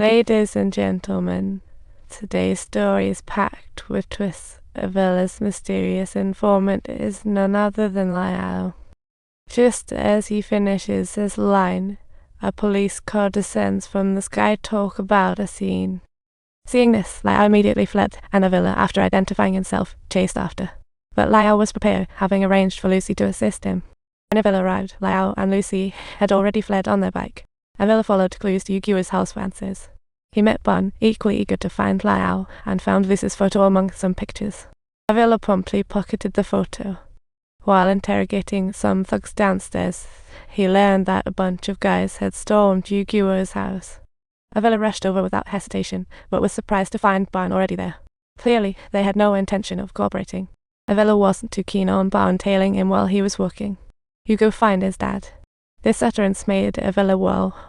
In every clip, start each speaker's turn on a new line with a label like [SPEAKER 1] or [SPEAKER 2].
[SPEAKER 1] Ladies and gentlemen, today's story is packed with twists. Avila's mysterious informant is none other than Lyle. Just as he finishes his line, a police car descends from the sky to talk about a scene. Seeing this, Lyle immediately fled, and Avila, after identifying himself, chased after. But Lyle was prepared, having arranged for Lucy to assist him. When Avila arrived, Lyle and Lucy had already fled on their bike. Avila followed clues to Yukiwa's house for answers. He met Bon, equally eager to find Lyle, and found Lucy's photo among some pictures. Avila promptly pocketed the photo. While interrogating some thugs downstairs, he learned that a bunch of guys had stormed Yukiwa's house. Avila rushed over without hesitation, but was surprised to find Bon already there. Clearly, they had no intention of cooperating. Avila wasn't too keen on Bon tailing him while he was working. "You go find his dad." This utterance made Avila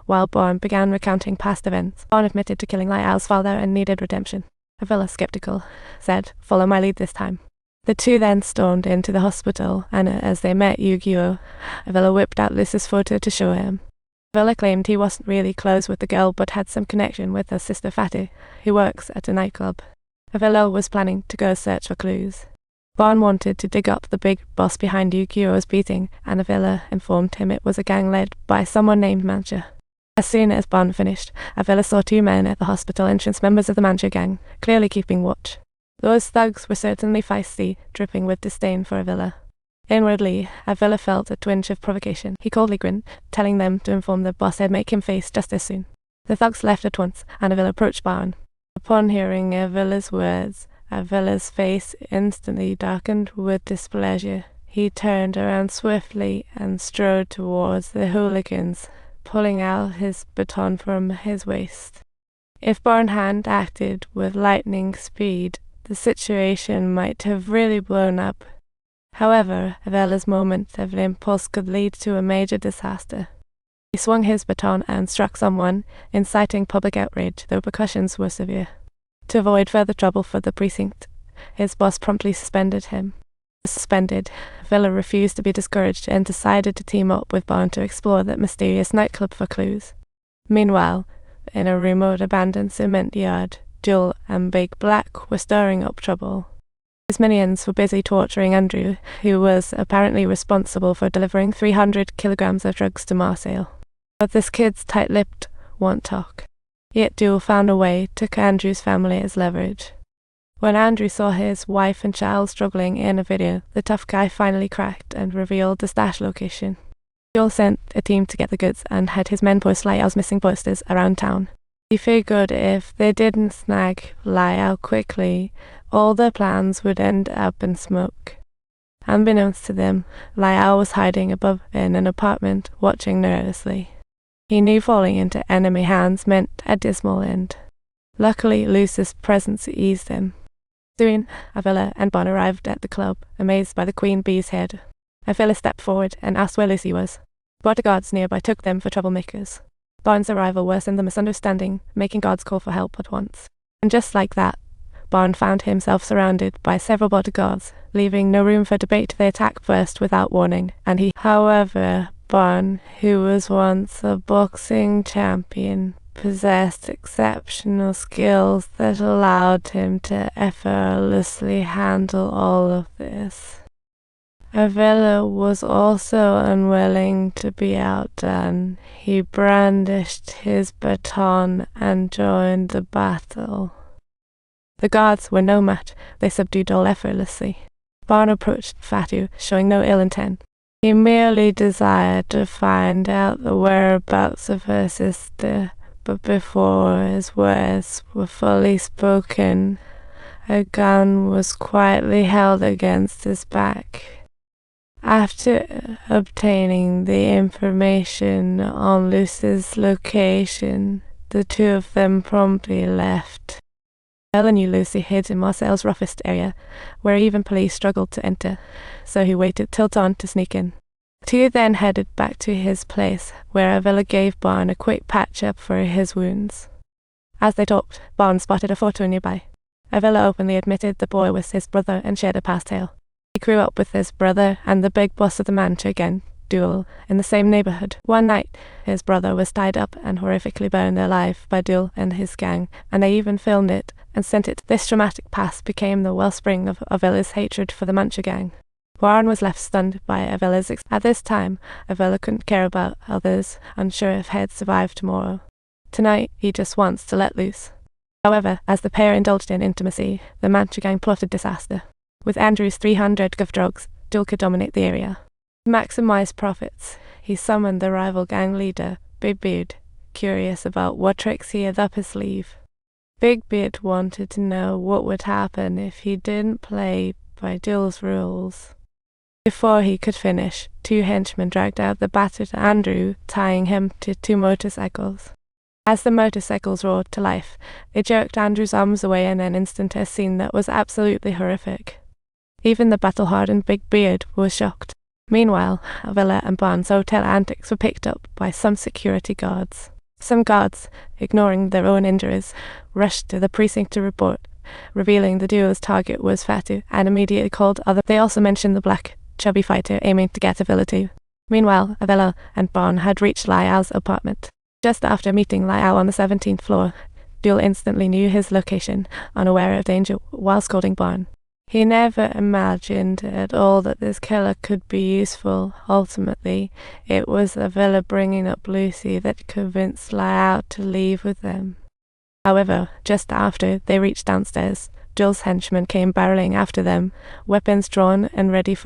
[SPEAKER 1] while Bon began recounting past events. Bon admitted to killing Lyle's father and needed redemption. Avila, skeptical, said, "Follow my lead this time." The two then stormed into the hospital, and as they met Yu-Gi-Oh, Avila whipped out Lucy's photo to show him. Avila claimed he wasn't really close with the girl but had some connection with her sister Fatty, who works at a nightclub. Avila was planning to go search for clues. Bon wanted to dig up the big boss behind Yu-Gi-Oh's beating, and Avila informed him it was a gang led by someone named Mancha. As soon as Bon finished, Avila saw two men at the hospital entrance, members of the Mancha gang, clearly keeping watch. Those thugs were certainly feisty, dripping with disdain for Avila. Inwardly, Avila felt a twinge of provocation. He coldly grinned, telling them to inform their boss they'd make him face justice soon. The thugs left at once, and Avila approached Bon. Upon hearing Avila's words, Avila's face instantly darkened with displeasure. He turned around swiftly and strode towards the hooligans, pulling out his baton from his waist. If Bon hadn't acted with lightning speed, the situation might have really blown up. However, Avila's moment of impulse could lead to a major disaster. He swung his baton and struck someone, inciting public outrage, though repercussions were severe. To avoid further trouble for the precinct, his boss promptly suspended him. Suspended, Avila refused to be discouraged and decided to team up with Bon to explore that mysterious nightclub for clues. Meanwhile, in a remote abandoned cement yard, Joel and Big Black were stirring up trouble. His minions were busy torturing Andrew, who was apparently responsible for delivering 300 kilograms of drugs to Marseille. But this kid's tight-lipped, won't talk. Yet Joel found a way, took Andrew's family as leverage. When Andrew saw his wife and child struggling in a video, the tough guy finally cracked and revealed the stash location. Joel sent a team to get the goods and had his men post Lyle's missing posters around town. He figured if they didn't snag Lyle quickly, all their plans would end up in smoke. Unbeknownst to them, Lyle was hiding above in an apartment, watching nervously. He knew falling into enemy hands meant a dismal end. Luckily, Lucy's presence eased him. Soon, Avila and Bon arrived at the club, amazed by the queen bee's head. Avila stepped forward and asked where Lucy was. Bodyguards nearby took them for troublemakers. Bon's arrival worsened the misunderstanding, making guards call for help at once. And just like that, Bon found himself surrounded by several bodyguards, leaving no room for debate. They attacked first without warning, and however, Bon, who was once a boxing champion, possessed exceptional skills that allowed him to effortlessly handle all of this. Avila was also unwilling to be outdone. He brandished his baton and joined the battle. The guards were no match. They subdued all effortlessly. Bon approached Fatu, showing no ill intent. He merely desired to find out the whereabouts of her sister, but before his words were fully spoken, a gun was quietly held against his back. After obtaining the information on Lucy's location, the two of them promptly left. Ella knew Lucy hid in Marcel's roughest area, where even police struggled to enter, so he waited till dawn to sneak in. The two then headed back to his place, where Avila gave Bon a quick patch-up for his wounds. As they talked, Bon spotted a photo nearby. Avila openly admitted the boy was his brother and shared a past tale. He grew up with his brother and the big boss of the Mancha gang, Duel in the same neighborhood. One night, his brother was tied up and horrifically burned alive by Duel and his gang, and they even filmed it and sent it. This dramatic past became the wellspring of Avila's hatred for the Muncher gang. Warren was left stunned by Avila's At this time, Avila couldn't care about others, unsure if he'd survive tomorrow. Tonight, he just wants to let loose. However, as the pair indulged in intimacy, the Muncher gang plotted disaster. With Andrew's 300 of drugs, Duel could dominate the area. To maximize profits, he summoned the rival gang leader, Big Beard, curious about what tricks he had up his sleeve. Big Beard wanted to know what would happen if he didn't play by Duel's rules. Before he could finish, 2 henchmen dragged out the battered Andrew, tying him to 2 motorcycles. As the motorcycles roared to life, they jerked Andrew's arms away in an instant, a scene that was absolutely horrific. Even the battle-hardened Big Beard was shocked. Meanwhile, Avila and Barnes' hotel antics were picked up by some security guards. Some guards, ignoring their own injuries, rushed to the precinct to report, revealing the duo's target was Fatu, and immediately called other. They also mentioned the black, chubby fighter aiming to get Avila too. Meanwhile, Avila and Barnes had reached Lyall's apartment. Just after meeting Lyall on the 17th floor, Duel instantly knew his location, unaware of danger, while scolding Barnes. He never imagined at all that this killer could be useful. Ultimately, it was Avila bringing up Lucy that convinced Lyall to leave with them. However, just after they reached downstairs, Duel's henchmen came barreling after them, weapons drawn and ready for